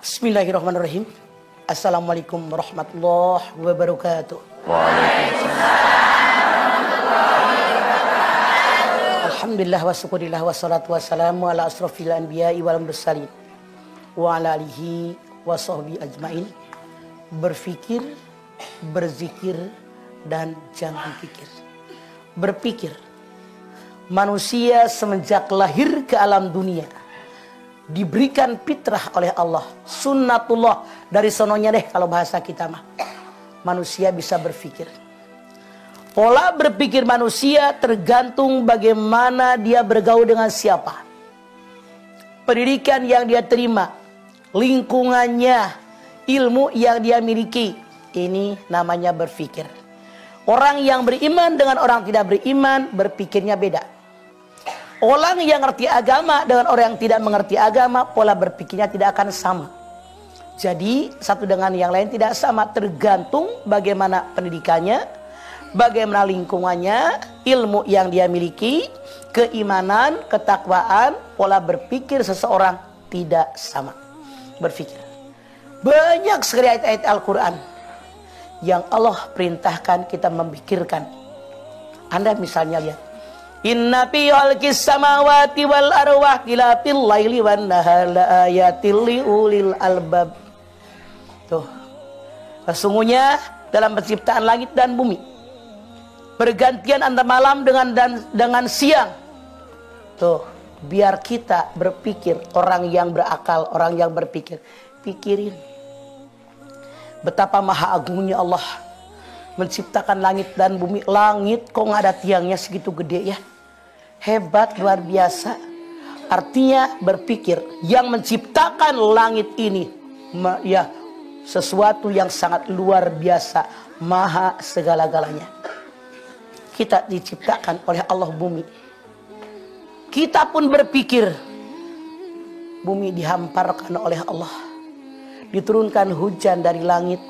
Bismillahirrahmanirrahim. Assalamualaikum warahmatullahi wabarakatuh. Alhamdulillah wa syukurillah wa salatu wassalamu ala asrafil anbiya'i wal mursalin wa ala alihi wa sahbihi ajmain. Berfikir, berzikir, dan jangan pikir. Berpikir. Manusia semenjak lahir ke alam dunia diberikan fitrah oleh Allah, sunnatullah, dari sononya deh kalau bahasa kita mah. Manusia bisa berpikir. Pola berpikir manusia tergantung bagaimana dia bergaul dengan siapa, pendidikan yang dia terima, lingkungannya, ilmu yang dia miliki. Ini namanya berpikir. Orang yang beriman dengan orang tidak beriman berpikirnya beda. Orang yang ngerti agama dengan orang yang tidak mengerti agama, pola berpikirnya tidak akan sama. Jadi satu dengan yang lain tidak sama, tergantung bagaimana pendidikannya, bagaimana lingkungannya, ilmu yang dia miliki, keimanan, ketakwaan, pola berpikir seseorang tidak sama. Berpikir. Banyak sekali ayat-ayat Al-Quran yang Allah perintahkan kita memikirkan. Anda misalnya lihat, inna fi khalqis samawati wal arwah khilafil laili wan nahar la ayatil liulil albab. Tuh. Sesungguhnya dalam penciptaan langit dan bumi, pergantian antara malam dengan siang. Tuh, biar kita berpikir, orang yang berakal, orang yang berpikir, pikirin betapa maha agungnya Allah menciptakan langit dan bumi. Langit kok nggak ada tiangnya segitu gede ya? Hebat, luar biasa. Artinya berpikir, yang menciptakan langit ini ya sesuatu yang sangat luar biasa, maha segala-galanya. Kita diciptakan oleh Allah bumi. Kita pun berpikir, bumi dihamparkan oleh Allah, diturunkan hujan dari langit,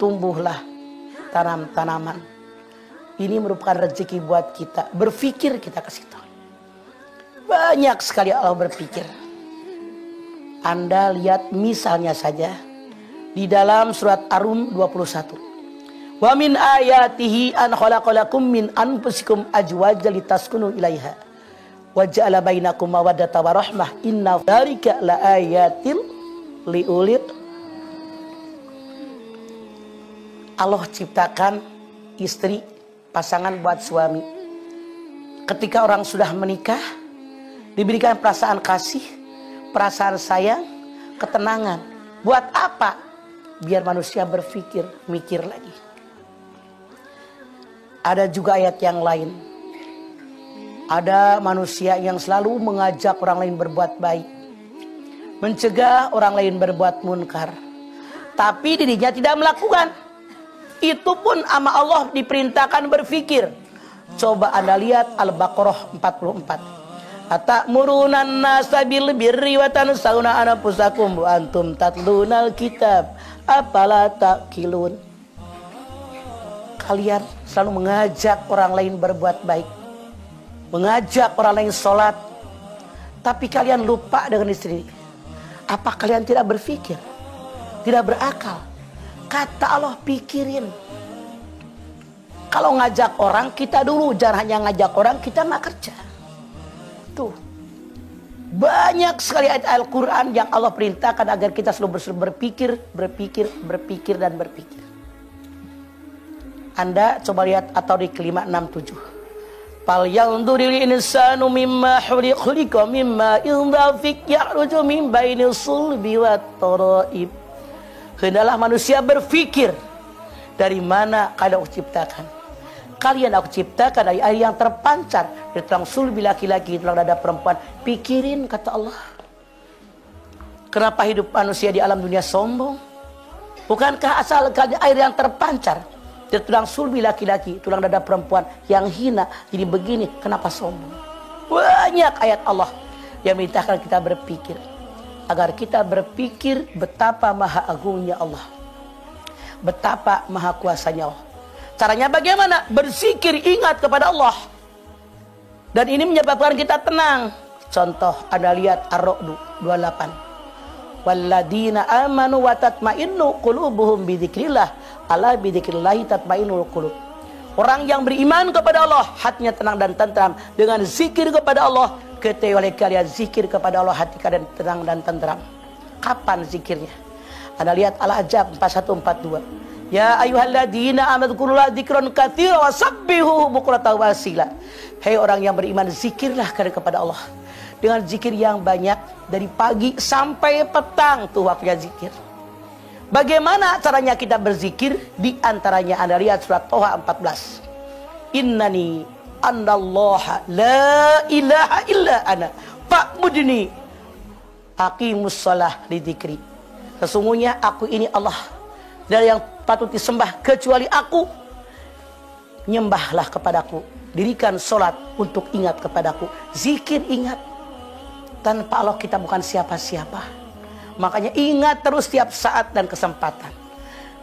tumbuhlah tanam-tanaman. Ini merupakan rezeki buat kita. Berpikir kita ke situ. Banyak sekali Allah berpikir. Anda lihat misalnya saja di dalam surat Ar-Rum 21. Wa min ayatihi an khalaqalakum min anfusikum azwajan litaskunu ilaiha wa ja'ala bainakum mawaddatan wa rahmah inna dzalika laayatil liulil. Allah ciptakan istri, pasangan buat suami. Ketika orang sudah menikah, diberikan perasaan kasih, perasaan sayang, ketenangan. Buat apa? Biar manusia berpikir, mikir lagi. Ada juga ayat yang lain. Ada manusia yang selalu mengajak orang lain berbuat baik, mencegah orang lain berbuat munkar, tapi dirinya tidak melakukan. Itu pun sama Allah diperintahkan berpikir. Coba Anda lihat Al-Baqarah 44. Atamuruna an-nasa bil birri wa tansawna anfusakum wa antum tatlunal kitab afala taqilun. Kalian selalu mengajak orang lain berbuat baik, mengajak orang lain sholat, tapi kalian lupa dengan istri. Apa kalian tidak berpikir, tidak berakal? Kata Allah, pikirin. Kalau ngajak orang, kita dulu. Jangan hanya ngajak orang, kita nggak kerja. Tuh. Banyak sekali ayat Al-Quran yang Allah perintahkan agar kita selalu berpikir, dan berpikir. Anda coba lihat At-Tariq 567. Fal yanzuril insanu mimma khuliqa mimma indafik ya'ruju min bainil sulbi wat taraib. Hendaklah manusia berpikir, dari mana kalian aku ciptakan. Kalian aku ciptakan dari air yang terpancar, dari tulang sulbi laki-laki, tulang dada perempuan. Pikirin, kata Allah. Kenapa hidup manusia di alam dunia sombong? Bukankah asal air yang terpancar dari tulang sulbi laki-laki, tulang dada perempuan yang hina, jadi begini, kenapa sombong? Banyak ayat Allah yang memerintahkan kita berpikir, agar kita berpikir betapa maha agungnya Allah, betapa maha kuasanya Allah. Caranya bagaimana? Berzikir, ingat kepada Allah. Dan ini menyebabkan kita tenang. Contoh, Anda lihat Ar-Ra'd 28. Walladzina amanu wa tatmainnu qulubuhum bidzikrillah. Ala bidzikrillah tatmainnul qulub. Orang yang beriman kepada Allah, hatinya tenang dan tentram. Dengan zikir kepada Allah, ketika oleh kalian zikir kepada Allah, hati kalian tenang dan tentram. Kapan zikirnya? Anda lihat Al-Ahzab 4142. Ya ayyuhalladzina amanu dzkurullaha dzikran katsiran wasabbihuhu bukratan wa asila. Hei orang yang beriman, zikirlah kepada Allah dengan zikir yang banyak dari pagi sampai petang, tuh waktunya zikir. Bagaimana caranya kita berzikir? Di antaranya Anda lihat surat Toha 14. Innani anallaha la ilaha illa ana fa'budni aqimus shalah li dzikri. Sesungguhnya aku ini Allah, dan yang patut disembah kecuali aku. Nyembahlah kepadaku, dirikan sholat untuk ingat kepadaku. Zikir ingat. Tanpa Allah kita bukan siapa-siapa. Makanya ingat terus setiap saat dan kesempatan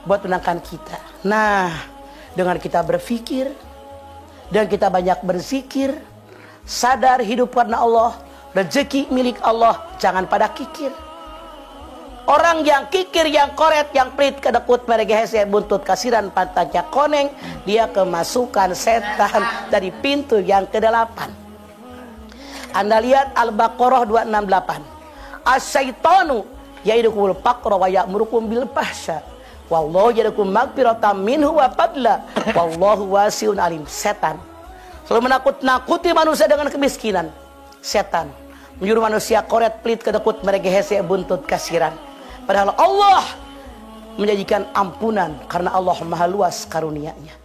buat menangkan kita. Nah, dengan kita berpikir dan kita banyak berzikir, sadar hidup karena Allah, rezeki milik Allah, jangan pada kikir. Orang yang kikir, yang koret, yang pelit, kedekut, meregehese, buntut, kasiran, pantatnya koneng, dia kemasukan setan dari pintu yang ke-8. Anda lihat Al-Baqarah 268. As-syaitanu ya'idukumul faqra wa ya'murukum bil fahsya. Wallahu ya'idukum maghfiratan minhu wa fadla. Wallahu wasi'un alim. Setan selalu menakut-nakuti manusia dengan kemiskinan. Setan menyuruh manusia koret, pelit, kedekut, meregehese, buntut, kasiran. Padahal Allah menjanjikan ampunan karena Allah Maha luas karunia-Nya.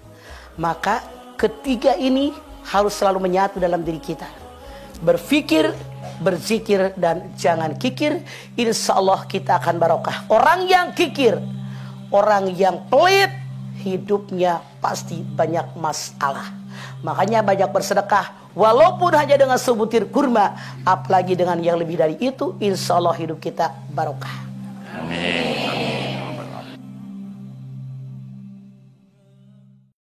Maka ketiga ini harus selalu menyatu dalam diri kita. Berfikir, berzikir, dan jangan kikir. Insya Allah kita akan barokah. Orang yang kikir, orang yang pelit, hidupnya pasti banyak masalah. Makanya banyak bersedekah, walaupun hanya dengan sebutir kurma, apalagi dengan yang lebih dari itu. Insya Allah hidup kita barokah. Amin.